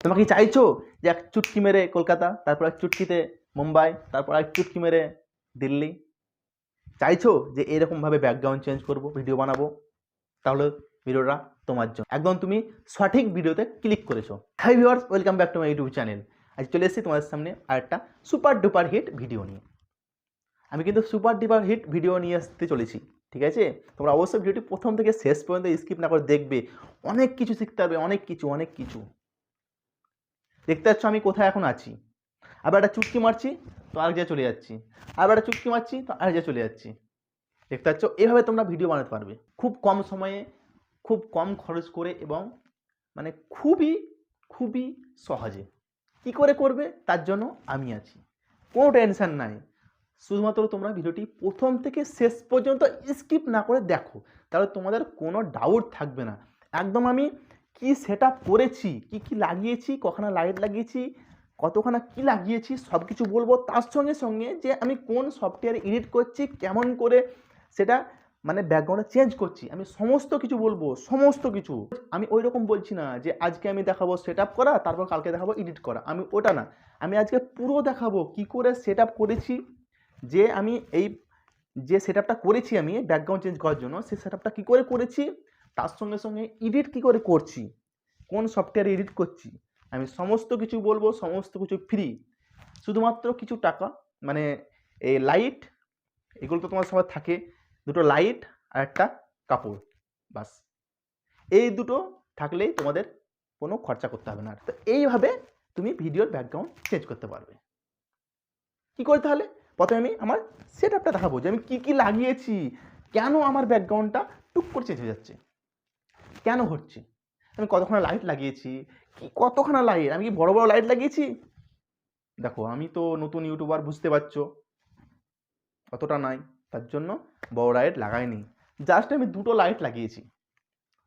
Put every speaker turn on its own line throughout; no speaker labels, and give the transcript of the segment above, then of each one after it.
তোমরা কি চাইছো যে এক চুটকি মেরে কলকাতা, তারপর এক চুটকিতে মুম্বাই, তারপর এক চুটকি মেরে দিল্লি? চাইছো যে এরকমভাবে ব্যাকগ্রাউন্ড চেঞ্জ করব, ভিডিও বানাবো? তাহলে ভিডিওটা তোমার জন্য। একদম তুমি সঠিক ভিডিওতে ক্লিক করেছো। Hi viewers, welcome back to my YouTube channel. আজ চলে এসেছি তোমাদের সামনে আরেকটা সুপার ডুপার হিট ভিডিও নিয়ে। আমি কিন্তু সুপার ডুপার হিট ভিডিও নিয়ে আসতে চলেছি, ঠিক আছে? তোমরা অবশ্যই ভিডিওটি প্রথম থেকে শেষ পর্যন্ত স্কিপ না করে দেখবে। অনেক কিছু শিখতে হবে, অনেক কিছু। দেখতে পাচ্ছ আমি কোথায় এখন আছি। আবার একটা চুটকি মারছি তো আরেক জায়গায় চলে যাচ্ছি, আবার একটা চুটকি মারছি তো আরেক জায়গায় চলে যাচ্ছি। দেখতে পাচ্ছ, এভাবে তোমরা ভিডিও বানাতে পারবে খুব কম সময়ে, খুব কম খরচ করে, এবং মানে খুবই সহজে। কি করে করবে তার জন্য আমি আছি, কোনো টেনশন নাই। শুধুমাত্র তোমরা ভিডিওটি প্রথম থেকে শেষ পর্যন্ত স্কিপ না করে দেখো, তাহলে তোমাদের কোনো ডাউট থাকবে না। একদম আমি কি সেট আপ করেছি, কি লাগিয়েছি, কখানা লাইট লাগিয়েছি, কতখানা কি লাগিয়েছি, সব কিছু বলবো। তার সঙ্গে সঙ্গে যে আমি কোন সফটওয়্যারে এডিট করছি, কেমন করে সেটা মানে ব্যাকগ্রাউন্ডে চেঞ্জ করছি, আমি সমস্ত কিছু বলবো, সমস্ত কিছু। আমি ওই রকম বলছি না যে আজকে আমি দেখাবো সেট আপ করা, তারপর কালকে দেখাবো এডিট করা, আমি ওটা না। আমি আজকে পুরো দেখাবো কি করে সেট আপ করেছি, যে আমি এই যে সেট আপটা করেছি আমি ব্যাকগ্রাউন্ড চেঞ্জ করার জন্য, সেই সেট আপটা কী করে করেছি, তার সঙ্গে সঙ্গে এডিট কী করে করছি, কোন সফটওয়্যারে এডিট করছি, আমি সমস্ত কিছু বলবো। সমস্ত কিছু ফ্রি, শুধুমাত্র কিছু টাকা। মানে এই লাইট, এগুলো তো তোমার সবার থাকে, দুটো লাইট আর একটা কাপড়, বাস। এই দুটো থাকলেই তোমাদের কোনো খরচা করতে হবে না। তো এইভাবে তুমি ভিডিওর ব্যাকগ্রাউন্ড চেঞ্জ করতে পারবে। কী করে তাহলে? প্রথমে আমি আমার সেট আপটা দেখাবো যে আমি কী লাগিয়েছি, কেন আমার ব্যাকগ্রাউন্ডটা টুক করে চেঞ্জ হয়ে যাচ্ছে, কেন হচ্ছে, আমি কতখানা লাইট লাগিয়েছি, কতখানা লাইট, আমি কি বড় লাইট লাগিয়েছি? দেখো, আমি তো নতুন ইউটিউবার, বুঝতে পারছো, অতটা নাই, তার জন্য বড় লাইট লাগাইনি। জাস্ট আমি দুটো লাইট লাগিয়েছি,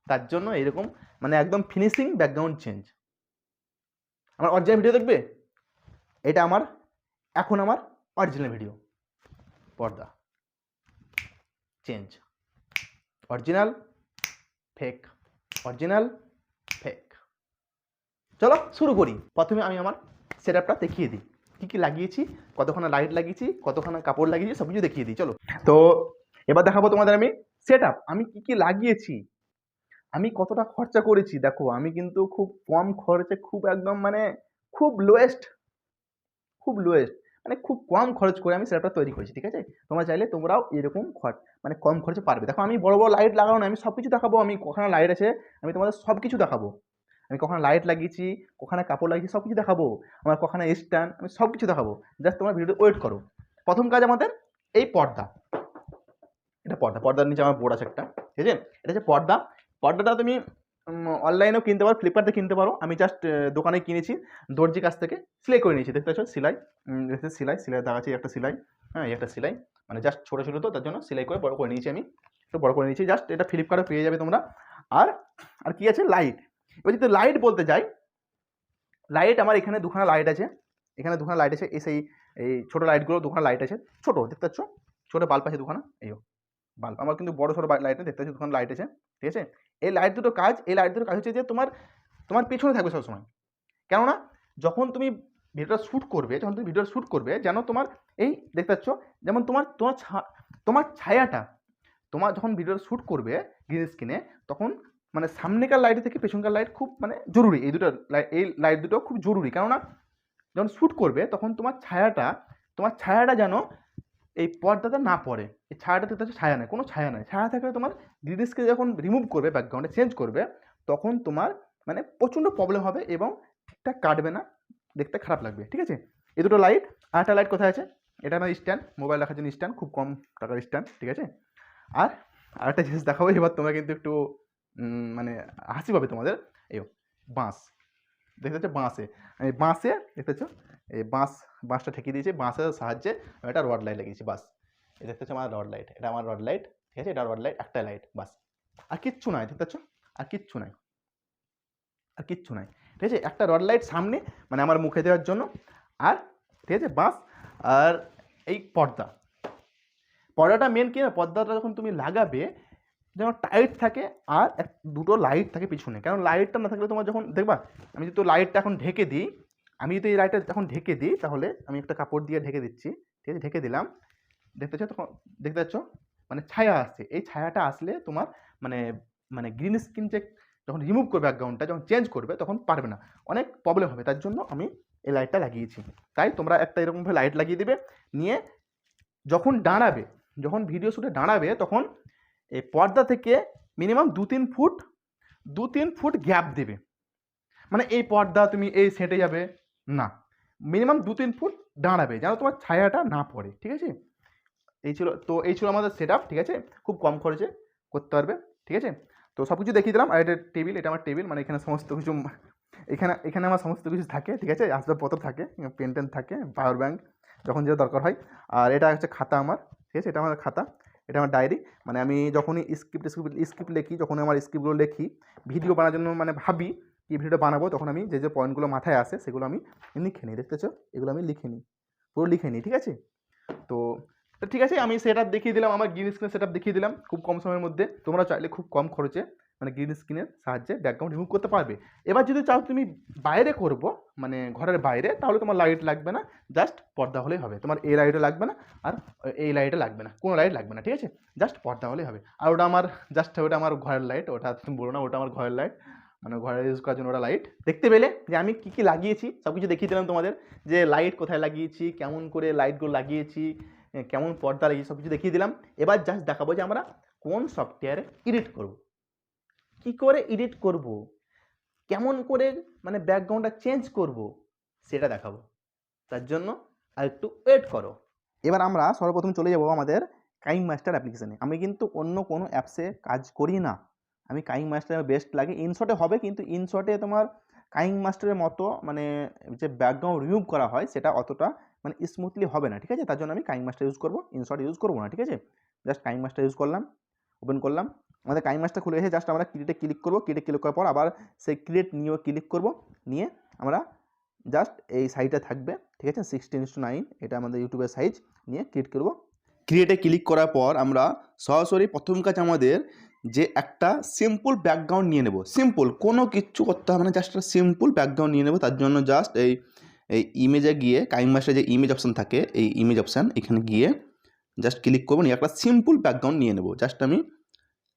তার জন্য এরকম মানে একদম ফিনিশিং ব্যাকগ্রাউন্ড চেঞ্জ। আমার অরিজিনাল ভিডিও দেখবে, এটা আমার এখন আমার অরিজিনাল ভিডিও। পর্দা change, original fake, original fake. চলো শুরু করি। প্রথমে আমি আমার সেট আপটা দেখিয়ে দিই, কী লাগিয়েছি, কতখানা লাইট লাগিয়েছি, কতখানা কাপড় লাগিয়েছি, সব কিছু দেখিয়ে দিই। চলো, তো এবার দেখাবো তোমাদের আমি সেট আপ, আমি কী লাগিয়েছি, আমি কতটা খরচা করেছি। দেখো, আমি কিন্তু খুব কম খরচে, খুব একদম মানে খুব লোয়েস্ট মানে খুব কম খরচ করে আমি সেটআপটা তৈরি করেছি, ঠিক আছে? তোমরা চাইলে তোমরাও এরকম মানে কম খরচে পারবে। দেখো, আমি বড় লাইট লাগানো না, আমি সব কিছু দেখাবো। আমি কখানা লাইট আছে আমি তোমাদের সব কিছু দেখাবো। আমি কখনো লাইট লাগিয়েছি, কখনো কাপড় লাগিয়েছি, সব কিছু দেখাবো। আমার কখনো স্ট্যান্ড, আমি সব কিছু দেখাবো। জাস্ট তোমার ভিডিও ওয়েট করো। প্রথম কাজ আমাদের এই পর্দা, এটা পর্দার নিচে আমার বোর্ড আছে একটা, ঠিক আছে? এটা হচ্ছে পর্দা। পর্দাটা তুমি অনলাইনেও কিনতে পারো, ফ্লিপকার্টে কিনতে পারো। আমি জাস্ট দোকানে কিনেছি, দর্জির কাছ থেকে সেলাই করে নিয়েছি। দেখতে পাচ্ছ সেলাই, সেলাই দেখাচ্ছি, একটা সেলাই, হ্যাঁ, এই একটা সেলাই, মানে জাস্ট ছোটো ছোটো, তো তার জন্য সেলাই করে বড় করে নিয়েছি। আমি একটু বড় করে নিয়েছি, জাস্ট এটা ফ্লিপকার্টে পেয়ে যাবে তোমরা। আর আর কি আছে, লাইট। এবার যদি লাইট বলতে যাই, লাইট আমার এখানে দুখানা লাইট আছে, এখানে দুখানা লাইট আছে, এই ছোটো লাইটগুলো দুখানা লাইট আছে, ছোটো, দেখতে পাচ্ছ, ছোটো বাল্ব আছে দুখানা, এই বাল্ব। আমার কিন্তু বড় সড়ো লাইট নেই, দেখতে পাচ্ছি দুখানা লাইট আছে, ঠিক আছে? এই লাইট দুটো কাজ হচ্ছে যে তোমার পেছনে থাকবে সবসময়। কেননা যখন তুমি ভিডিওটা শ্যুট করবে, যেন তোমার এই দেখতে পাচ্ছ, যেমন তোমার ছায়াটা, তোমার যখন ভিডিওটা শ্যুট করবে গ্রিন স্ক্রিনে, তখন মানে সামনেকার লাইট থেকে পেছনকার লাইট খুব মানে জরুরি। এই লাইট দুটো খুব জরুরি, কেননা যখন শ্যুট করবে তখন তোমার ছায়াটা যেন এই পর্দাটা না পড়ে। এই ছায়াটাতে হচ্ছে ছায়া নেই, কোনো ছায়া নেই। ছায়া থাকলে তোমার গ্রিন স্ক্রিন যখন রিমুভ করবে, ব্যাকগ্রাউন্ডে চেঞ্জ করবে, তখন তোমার মানে প্রচণ্ড প্রবলেম হবে এবং ঠিকঠাক কাটবে না, দেখতে খারাপ লাগবে, ঠিক আছে? এই দুটো লাইট। আর একটা লাইট কোথায় আছে, এটা আমার স্ট্যান্ড, মোবাইল রাখার জন্য স্ট্যান্ড, খুব কম টাকার স্ট্যান্ড, ঠিক আছে? আর আরেকটা জিনিস দেখাবো, এবার তোমরা কিন্তু একটু মানে হাসি পাবে তোমাদের। এই বাঁশ, দেখতে পাচ্ছ, বাঁশে দেখতে পাচ্ছ, এই বাঁশটা ঠেকিয়ে দিয়েছে, বাঁশের সাহায্যে একটা রড লাইট লাগিয়েছি, বাস। এই দেখতে পাচ্ছ আমার রড লাইট, এটা আমার রড লাইট, ঠিক আছে? এটা রড লাইট, একটা লাইট, বাস। আর কিচ্ছু নাই, দেখতে পাচ্ছ, আর কিচ্ছু নাই, ঠিক আছে? একটা রড লাইট সামনে, মানে আমার মুখে দেওয়ার জন্য, আর ঠিক আছে, বাঁশ। আর এই পর্দাটা মেন কি না, পর্দাটা যখন তুমি লাগাবে, যেন টাইট থাকে আর দুটো লাইট থাকে পিছনে, কারণ লাইটটা না থাকলে তোমার যখন দেখবা, আমি যদি লাইটটা এখন ঢেকে দিই, আমি যদি এই লাইটটা এখন ঢেকে দিই, তাহলে আমি একটা কাপড় দিয়ে ঢেকে দিচ্ছি, ঠিক আছে, ঢেকে দিলাম, দেখতে পাচ্ছ তখন, দেখতে পাচ্ছ মানে ছায়া আসছে, এই ছায়াটা আসলে তোমার মানে মানে গ্রিন স্ক্রিন যে যখন রিমুভ করবে ব্যাকগ্রাউন্ডটা, যখন চেঞ্জ করবে তখন পারবে না, অনেক প্রবলেম হবে, তার জন্য আমি এই লাইটটা লাগিয়েছি। তাই তোমরা একটা এরকমভাবে লাইট লাগিয়ে দিবে, নিয়ে যখন দাঁড়াবে, যখন ভিডিও শ্যুটে দাঁড়াবে, তখন এই পর্দা থেকে মিনিমাম 2-3 ফুট গ্যাপ দেবে, মানে এই পর্দা তুমি এই সেটে যাবে না, মিনিমাম 2-3 ফুট দাঁড়াবে, যেন তোমার ছায়াটা না পড়ে, ঠিক আছে। এই ছিল আমাদের সেট আপ, ঠিক আছে, খুব কম খরচে করতে পারবে, ঠিক আছে। তো সব কিছু দেখিয়ে দিলাম। আর এটা টেবিল, এটা আমার টেবিল, মানে এখানে সমস্ত কিছু, এখানে আমার সমস্ত কিছু থাকে, ঠিক আছে, আসবাবপত্র থাকে, পেন টেন থাকে, পাওয়ার ব্যাঙ্ক যখন যেটা দরকার হয়। আর এটা হচ্ছে খাতা আমার, ঠিক আছে, এটা আমার খাতা, এটা আমার ডায়েরি, মানে আমি যখনই স্ক্রিপ্ট লিখি, যখন আমার স্ক্রিপ্টগুলো লিখি ভিডিও বানানোর জন্য, মানে ভাবি কি ভিডিওটা বানাবো, তখন আমি যে পয়েন্টগুলো মাথায় আসে সেগুলো আমি লিখে নিই, দেখতেছো, এগুলো আমি লিখে নিই, পুরো লিখে নিই, ঠিক আছে। তো ঠিক আছে, আমি সেট আপ দেখিয়ে দিলাম, আমার গ্রিন স্ক্রিনের সেট আপ দেখিয়ে দিলাম খুব কম সময়ের মধ্যে। তোমরা চাইলে খুব কম খরচে মানে গ্রিন স্ক্রিনের সাহায্যে ব্যাকগ্রাউন্ড রিমুভ করতে পারবে। এবার যদি চাও তুমি বাইরে করবো, মানে ঘরের বাইরে, তাহলে তোমার লাইট লাগবে না, জাস্ট পর্দা হলেই হবে, তোমার এই লাইটও লাগবে না আর এই লাইটও লাগবে না, কোনো লাইট লাগবে না, ঠিক আছে, জাস্ট পর্দা হলেই হবে। আর ওটা আমার ওটা আমার ঘরের লাইট, ওটা তুমি বলো না, ওটা আমার ঘরের লাইট, মানে ঘরে ইউজ করার জন্য ওটা লাইট। দেখতে পেলে যে আমি কী কী লাগিয়েছি, সব কিছু দেখিয়ে দিলাম তোমাদের, যে লাইট কোথায় লাগিয়েছি, কেমন করে লাইটগুলো লাগিয়েছি, কেমন পর্দা লাগিয়েছি, সব কিছু দেখিয়ে দিলাম। এবার জাস্ট দেখাবো যে আমরা কোন সফটওয়্যারে এডিট করব, কি করে এডিট করব, কেমন করে মানে ব্যাকগ্রাউন্ডটা চেঞ্জ করব, সেটা দেখাবো। তার জন্য আর একটু ওয়েট করো। এবার আমরা সর্বপ্রথম চলে যাব আমাদের কাইং মাস্টার অ্যাপ্লিকেশনে। আমি কিন্তু অন্য কোনো অ্যাপসে কাজ করি না, আমি কাইং মাস্টারে বেস্ট লাগে। ইনশটে হবে, কিন্তু ইনশটে তোমার কাইং মাস্টারের মতো মানে যে ব্যাকগ্রাউন্ড রিমুভ করা হয় সেটা অতটা মানে স্মুথলি হবে না, ঠিক আছে। তার জন্য আমি কাইং মাস্টার ইউজ করবো, ইনশট ইউজ করবো না, ঠিক আছে। জাস্ট কাইং মাস্টার ইউজ করলাম, ওপেন করলাম, আমাদের কাইং মাস্টার খুলে এসে জাস্ট আমরা ক্রিয়েটে ক্লিক করবো, ক্রিয়েটে ক্লিক করার পর আবার সেই ক্রিয়েট নিয়েও ক্লিক করবো, নিয়ে আমরা জাস্ট এই সাইজটা থাকবে, ঠিক আছে, 16:9, এটা আমাদের ইউটিউবের সাইজ, নিয়ে ক্রিয়েট করবো। ক্রিয়েটে ক্লিক করার পর আমরা সরাসরি প্রথম কাজ আমাদের যে একটা সিম্পল ব্যাকগ্রাউন্ড নিয়ে নেব, সিম্পল, কোনো কিছু করতে হবে না, জাস্ট একটা সিম্পল ব্যাকগ্রাউন্ড নিয়ে নেব। তার জন্য জাস্ট এই ইমেজে গিয়ে কাইং মাস্টারে যে ইমেজ অপশান থাকে, এই ইমেজ অপশান এখানে গিয়ে জাস্ট ক্লিক করবো, নিয়ে একটা সিম্পল ব্যাকগ্রাউন্ড নিয়ে নেব। জাস্ট আমি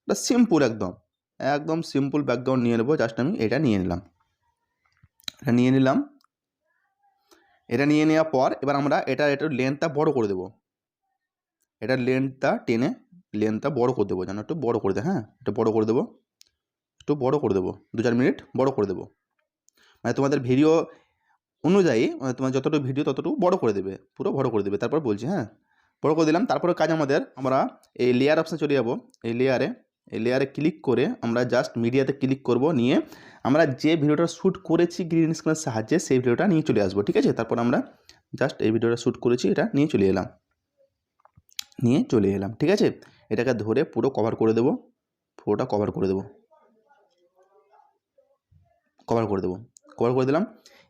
একটা সিম্পল একদম সিম্পল ব্যাকগ্রাউন্ড নিয়ে নেব, জাস্ট আমি এটা নিয়ে নিলাম, এটা নিয়ে নেওয়ার পর এবার আমরা এটার লেন্থটা বড় করে দেবো, এটার লেন্থটা টেনে লেন্থটা বড় করে দেবো, যেন একটু বড় করে দেয়, হ্যাঁ, একটু বড় করে দেবো, 2-4 মিনিট বড় করে দেবো, মানে তোমাদের ভিডিও অনুযায়ী, মানে তোমার যতটুকু ভিডিও ততটুকু বড় করে দেবে, পুরো বড় করে দেবে। তারপর বলছি, হ্যাঁ, বড় করে দিলাম। তারপরে কাজ আমরা এই লেয়ার অপশানে চলে যাব, এই লেয়ারে ক্লিক করে আমরা জাস্ট মিডিয়াতে ক্লিক করব, নিয়ে আমরা যে ভিডিওটা শ্যুট করেছি গ্রিন স্ক্রিনের সাহায্যে সেই ভিডিওটা নিয়ে চলে আসবো, ঠিক আছে। তারপর আমরা জাস্ট এই ভিডিওটা শ্যুট করেছি, এটা নিয়ে চলে এলাম, ঠিক আছে। এটাকে ধরে পুরো কভার করে দেবো, পুরোটা কভার করে দিলাম।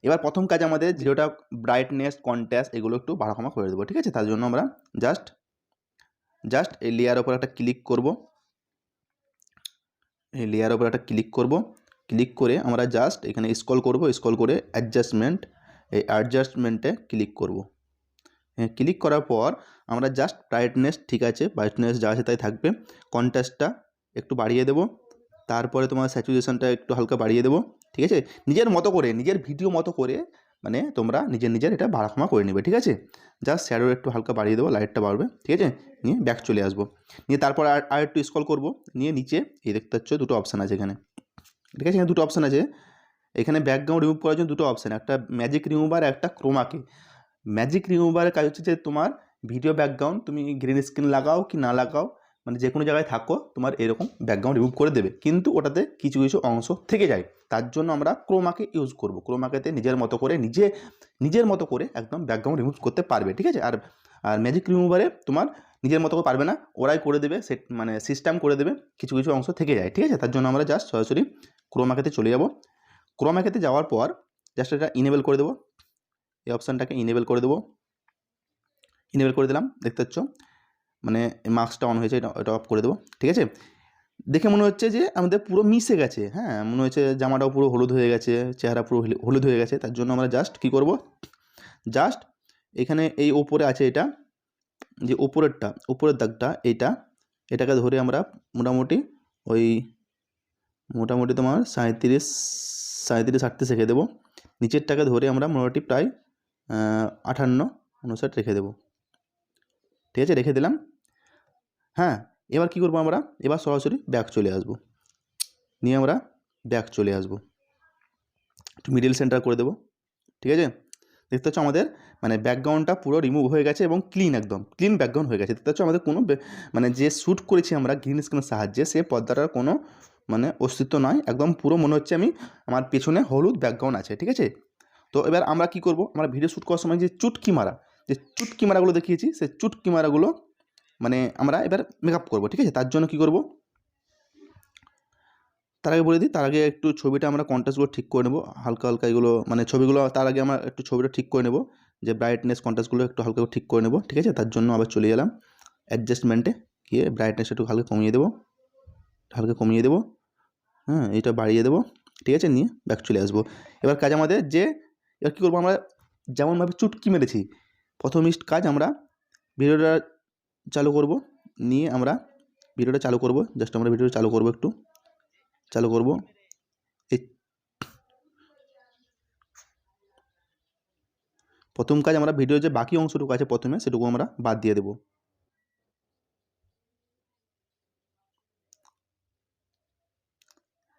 এবার প্রথম কাজ আমাদের ভিডিওটা ব্রাইটনেস, কন্ট্রাস্ট এগুলো একটু বাড়া কমা করে দেবো, ঠিক আছে। তার জন্য আমরা জাস্ট এই লেয়ার ওপর একটা ক্লিক করব, ক্লিক করে আমরা জাস্ট এখানে স্ক্রল করে অ্যাডজাস্টমেন্টে ক্লিক করব। ক্লিক করার পর আমরা জাস্ট ব্রাইটনেস, ঠিক আছে, ব্রাইটনেস যা আছে তাই থাকবে, কন্ট্রাস্টটা একটু বাড়িয়ে দেবো, তারপরে তোমার স্যাচুরেশনটা একটু হালকা বাড়িয়ে দেবো, ঠিক আছে। নিজের মতো করে, নিজের ভিডিও মতো করে, মানে তোমরা নিজের এটা বাড়াখামা করে নেবে, ঠিক আছে। জাস্ট শ্যাডো একটু হালকা বাড়িয়ে দেবো, লাইটটা বাড়বে, ঠিক আছে, নিয়ে ব্যাক চলে আসবো, নিয়ে তারপর আর একটু স্ক্রল করবো, নিয়ে নিচে এই দেখতে পাচ্ছ দুটো অপশান আছে এখানে, ঠিক আছে, এখানে দুটো অপশান আছে, এখানে ব্যাকগ্রাউন্ড রিমুভ করার জন্য দুটো অপশান, একটা ম্যাজিক রিমুভার, একটা ক্রোমাকে। ম্যাজিক রিমুভারের কাজ হচ্ছে যে তোমার ভিডিও ব্যাকগ্রাউন্ড তুমি গ্রিন স্ক্রিন লাগাও কি না লাগাও, মানে যে কোনো জায়গায় থাকো, তোমার এরকম ব্যাকগ্রাউন্ড রিমুভ করে দেবে, কিন্তু ওটাতে কিছু অংশ থেকে যায়। তার জন্য আমরা ক্রোমাকে ইউজ করব। ক্রোমাকেতে নিজের মতো করে একদম ব্যাকগ্রাউন্ড রিমুভ করতে পারবে, ঠিক আছে। আর ম্যাজিক রিমুভারে তোমার নিজের মতো করে পারবে না, ওরাই করে দেবে, মানে সিস্টেম করে দেবে, কিছু অংশ থেকে যায়, ঠিক আছে। তার জন্য আমরা জাস্ট সরাসরি ক্রোমাকেতে চলে যাব। ক্রোমাকেতে যাওয়ার পর জাস্ট এটা ইনেবল করে দেবো, এই অপশানটাকে ইনেবল করে দিলাম, দেখতে পাচ্ছ, মানে মার্কসটা অন হয়েছে, এটা অফ করে দেবো, ঠিক আছে। দেখে মনে হচ্ছে যে আমাদের পুরো মিশে গেছে, হ্যাঁ, মনে হচ্ছে জামাটাও পুরো হলুদ হয়ে গেছে, চেহারা পুরো হলুদ হয়ে গেছে। তার জন্য আমরা জাস্ট কী করব, জাস্ট এখানে এই ওপরে আছে এটা, যে উপরের দাগটা এটাকে ধরে আমরা মোটামুটি ওই তোমার 37-38 রেখে দেবো। নিচেরটাকে ধরে আমরা মোটামুটি প্রায় 58-59 রেখে দেবো। ঠিক আছে, রেখে দিলাম। হ্যাঁ, এবার কী করবো আমরা, এবার সরাসরি ব্যাক চলে আসবো, নিয়ে আমরা ব্যাক চলে আসবো, একটু মিডিল সেন্টার করে দেবো। ঠিক আছে, দেখতে পাচ্ছ আমাদের মানে ব্যাকগ্রাউন্ডটা পুরো রিমুভ হয়ে গেছে এবং একদম ক্লিন ব্যাকগ্রাউন্ড হয়ে গেছে। দেখতে পাচ্ছ আমাদের কোনো মানে যে শ্যুট করেছি আমরা গ্রিন স্ক্রিনের সাহায্যে, সে পর্দাটার কোনো মানে অস্তিত্ব নয়, একদম পুরো মনে হচ্ছে আমার পেছনে হলুদ ব্যাকগ্রাউন্ড আছে। ঠিক আছে, তো এবার আমরা কি করব, আমরা ভিডিও শ্যুট করার সময় যে চুটকি মারাগুলো দেখিয়েছি, সেই চুটকি মারাগুলো মানে আমরা এবার মেকআপ করব। ঠিক আছে, তার জন্য কি করব, তার আগে বলে দিই, তার আগে একটু ছবিটা আমরা কন্ট্রাস্টগুলো ঠিক করে নেব হালকা হালকা, এগুলো মানে ছবিগুলো তার আগে আমরা একটু ছবিটা ঠিক করে নেব, যে ব্রাইটনেস কন্ট্রাস্টগুলো একটু হালকা ঠিক করে নেব। ঠিক আছে, তার জন্য আবার চলে গেলাম অ্যাডজাস্টমেন্টে, গিয়ে ব্রাইটনেস একটু হালকা কমিয়ে দেবো, হ্যাঁ, এটা বাড়িয়ে দেবো। ঠিক আছে, নিয়ে ব্যাক চলে আসবো। এবার কাজ আমাদের এবার কী করবো, আমরা যেমনভাবে চুটকি মেরেছি প্রথম কাজ, আমরা ভিডিওটা চালু করব, নিয়ে আমরা ভিডিওটা চালু করব, জাস্ট আমরা ভিডিওটা চালু করব, একটু চালু করব। এই প্রথম কাজ, আমরা ভিডিওর যে বাকি অংশটুকু আছে প্রথমে, সেটুকু আমরা বাদ দিয়ে দেব।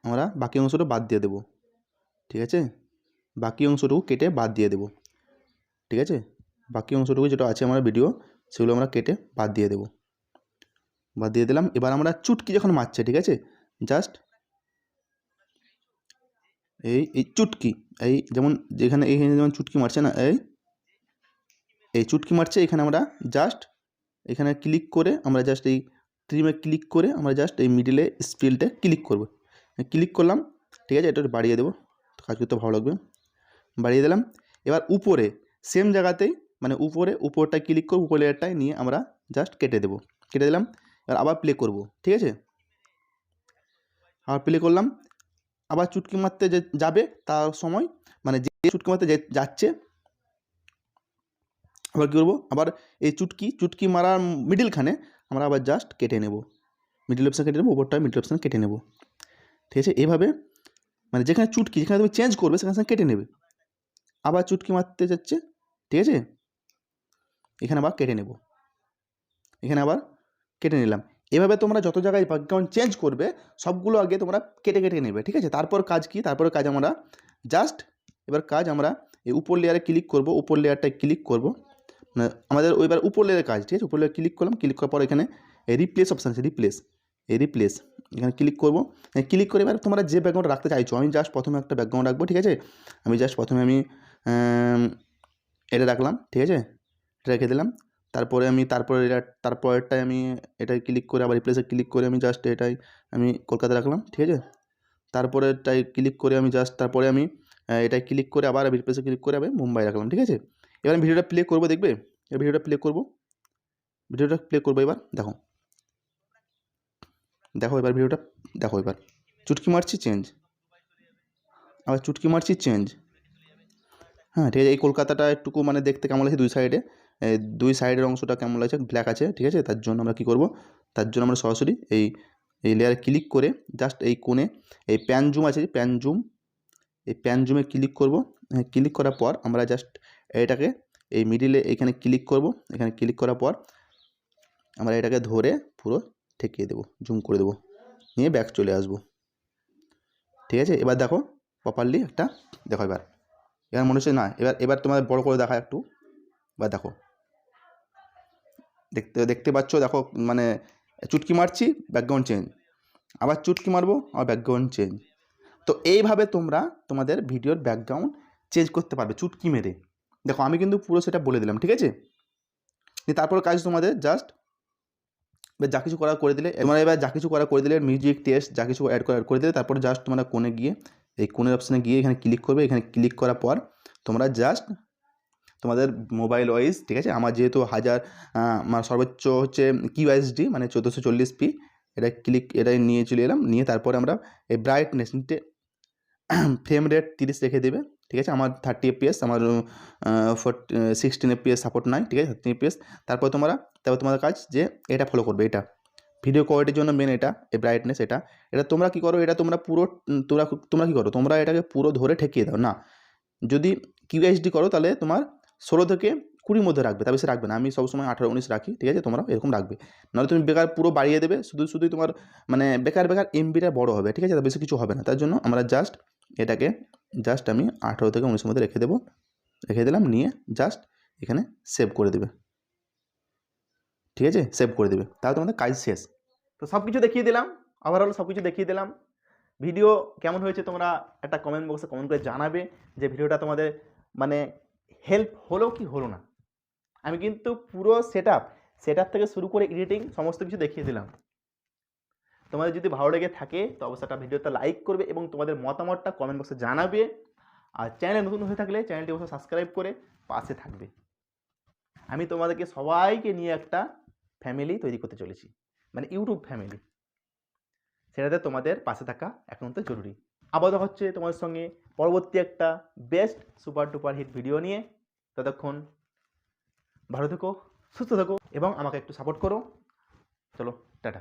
আমরা বাকি অংশটা বাদ দিয়ে দেব। ঠিক আছে, বাকি অংশটুকু কেটে বাদ দিয়ে দেব। ঠিক আছে, বাকি অংশটুকু যেটা আছে আমার ভিডিও, সেগুলো আমরা কেটে বাদ দিয়ে দিলাম। এবার আমরা চুটকি যখন মারছে, ঠিক আছে, জাস্ট এই চুটকি, এই যেমন যেখানে যেমন চুটকি মারছে না, এই চুটকি মারছে, এখানে আমরা জাস্ট এখানে ক্লিক করে আমরা জাস্ট এই ট্রিমে ক্লিক করে আমরা জাস্ট এই মিডিলে স্পিলটা ক্লিক করব, ক্লিক করলাম। ঠিক আছে, এটা বাড়িয়ে দেবো, কাজ করতে ভালো লাগবে, বাড়িয়ে দিলাম। এবার উপরে সেম জায়গাতেই মানে উপরটায় ক্লিক করব, উপর লেয়ারটায় নিয়ে আমরা জাস্ট কেটে দিলাম। এবার আবার প্লে করব। ঠিক আছে, আবার প্লে করলাম। আবার চুটকি মারতে যাবে তার সময়, মানে যে চুটকি মারতে যাচ্ছে, আবার কী করবো, আবার এই চুটকি মারার মিডিলখানে আমরা আবার জাস্ট কেটে নেব, মিডিল অপশান কেটে নেবো, উপরটা মিডিল অপশান কেটে নেব। ঠিক আছে, এভাবে মানে যেখানে তুমি চেঞ্জ করবে সেখানে কেটে নেবে। আবার চুটকি মারতে যাচ্ছে, ঠিক আছে, এখানে আবার কেটে নেব, এখানে আবার কেটে নিলাম। এভাবে তোমরা যত জায়গায় ব্যাকগ্রাউন্ড চেঞ্জ করবে সবগুলো আগে তোমরা কেটে নেবে। ঠিক আছে, তারপর কাজ কি, আমরা জাস্ট এবার আমরা এই উপর লেয়ারে ক্লিক করব, উপর লেয়ারটায় ক্লিক করব, মানে আমাদের এবার উপর লেয়ারের কাজ। ঠিক আছে, উপর লেয়ার ক্লিক করলাম, ক্লিক করার পর এখানে রিপ্লেস অপশান আছে, রিপ্লেস এখানে ক্লিক করব। ক্লিক করে এবার তোমরা যে ব্যাকগ্রাউন্ড রাখতে চাইছো, আমি জাস্ট প্রথমে একটা ব্যাকগ্রাউন্ড রাখবো। ঠিক আছে, আমি জাস্ট প্রথমে এটা রাখলাম। ঠিক আছে, এটা রেখে দিলাম। তারপরেরটায় আমি এটাই ক্লিক করে আবার রিপ্লেসে ক্লিক করে আমি জাস্ট আমি কলকাতা রাখলাম। ঠিক আছে, তারপরেরটায় ক্লিক করে আমি জাস্ট এটাই ক্লিক করে আবার রিপ্লেসে ক্লিক করে আমি মুম্বাই রাখলাম। ঠিক আছে, এবার আমি ভিডিওটা প্লে করবো, দেখবে ভিডিওটা প্লে করবো এবার দেখো এবার ভিডিওটা দেখো, এবার চুটকি মারছি চেঞ্জ, আবার চুটকি মারছি চেঞ্জ। হ্যাঁ, ঠিক আছে, এই কলকাতাটা একটুকু মানে দেখতে কেমন লাগছে, দুই সাইডের অংশটা কেমন লাগছে, ব্ল্যাক আছে। ঠিক আছে, তার জন্য আমরা কী করবো, তার জন্য আমরা সরাসরি এই লেয়ারে ক্লিক করে জাস্ট এই কোণে এই প্যান জুম আছে, এই প্যান জুমে ক্লিক করব। ক্লিক করার পর আমরা জাস্ট এটাকে এই মিডিলে এখানে ক্লিক করব, এখানে ক্লিক করার পর আমরা এটাকে ধরে পুরো ঠেকিয়ে দেবো, জুম করে দেবো, নিয়ে ব্যাক চলে আসবো। ঠিক আছে, এবার দেখো প্রপারলি দেখো, এবার মনে হচ্ছে না, এবার তোমাদের বড় করে দেখা একটু, এবার দেখো, দেখতে পাচ্ছ, দেখো মানে চুটকি মারছি ব্যাকগ্রাউন্ড চেঞ্জ, আবার চুটকি মারবো আবার ব্যাকগ্রাউন্ড চেঞ্জ। তো এইভাবে তোমরা তোমাদের ভিডিওর ব্যাকগ্রাউন্ড চেঞ্জ করতে পারবে চুটকি মেরে। দেখো আমি কিন্তু পুরো সেটা বলে দিলাম। ঠিক আছে, তারপর কাজ তোমাদের জাস্ট যা কিছু করা করে দিলে, এবার যা কিছু করা করে দিলে, মিউজিক টেস্ট যা কিছু অ্যাড করে দিলে, তারপর জাস্ট তোমরা কোণে গিয়ে এই কোণের অপশানে গিয়ে এখানে ক্লিক করবে। এখানে ক্লিক করার পর তোমরা জাস্ট তোমাদের মোবাইল ওয়াইজ, ঠিক আছে, আমার যেহেতু সর্বোচ্চ হচ্ছে QHD মানে 1440p,
এটা নিয়ে চলে এলাম, নিয়ে তারপরে আমরা এই ব্রাইটনেস নিতে ফ্রেম রেট 30 রেখে দেবে, ঠিক আছে। আমার 30 FPS, আমার 16 FPS সাপোর্ট নাই, ঠিক আছে, 30 FPS। তারপর তোমাদের কাজ যে এটা ফলো করবে, এটা ভিডিও কোয়ালিটির জন্য মেন, এটা এই ব্রাইটনেস, এটা তোমরা কী করো, এটা তোমরা পুরো তোমরা কী করো, তোমরা এটাকে পুরো ধরে ঠেকিয়ে দাও না। যদি QHD করো তাহলে তোমার 16 থেকে 20 মধ্যে রাখবে, তার বেশি রাখবে না। আমি সবসময় 18-19 রাখি, ঠিক আছে, তোমরা এরকম রাখবে। নাহলে তুমি বেকার পুরো বাড়িয়ে দেবে, শুধুই তোমার মানে বেকার এমবিটা বড় হবে, ঠিক আছে, তার বেশি কিছু হবে না। তার জন্য আমরা এটাকে আমি 18 থেকে 19 মধ্যে রেখে দিলাম, নিয়ে এখানে সেভ করে দেবে, ঠিক আছে, সেভ করে দেবে, তাহলে তোমাদের কাজ শেষ।
তো সব কিছু দেখিয়ে দিলাম, ওভারঅল সব কিছু দেখিয়ে দিলাম। ভিডিও কেমন হয়েছে তোমরা একটা কমেন্ট বক্সে কমেন্ট করে জানাবে যে ভিডিওটা তোমাদের মানে হেল্প হলো কি হলো না। আমি কিন্তু পুরো সেট আপ থেকে শুরু করে এডিটিং সমস্ত কিছু দেখিয়ে দিলাম। তোমাদের যদি ভালো লেগে থাকে তো অবশ্যই একটা ভিডিওতে লাইক করবে এবং তোমাদের মতামতটা কমেন্ট বক্সে জানাবে। আর চ্যানেলে নতুন হয়ে থাকলে চ্যানেলটি অবশ্যই সাবস্ক্রাইব করে পাশে থাকবে। আমি তোমাদেরকে সবাইকে নিয়ে একটা ফ্যামিলি তৈরি করতে চলেছি, মানে ইউটিউব ফ্যামিলি। সেটাতে তোমাদের পাশে থাকা একান্ত জরুরি। আবার দেখা হচ্ছে তোমাদের সঙ্গে পরবর্তী একটা best super duper hit video নিয়ে। ততক্ষণ ভালো থেকো, সুস্থ থেকো এবং আমাকে একটু সাপোর্ট করো। চলো, টাটা।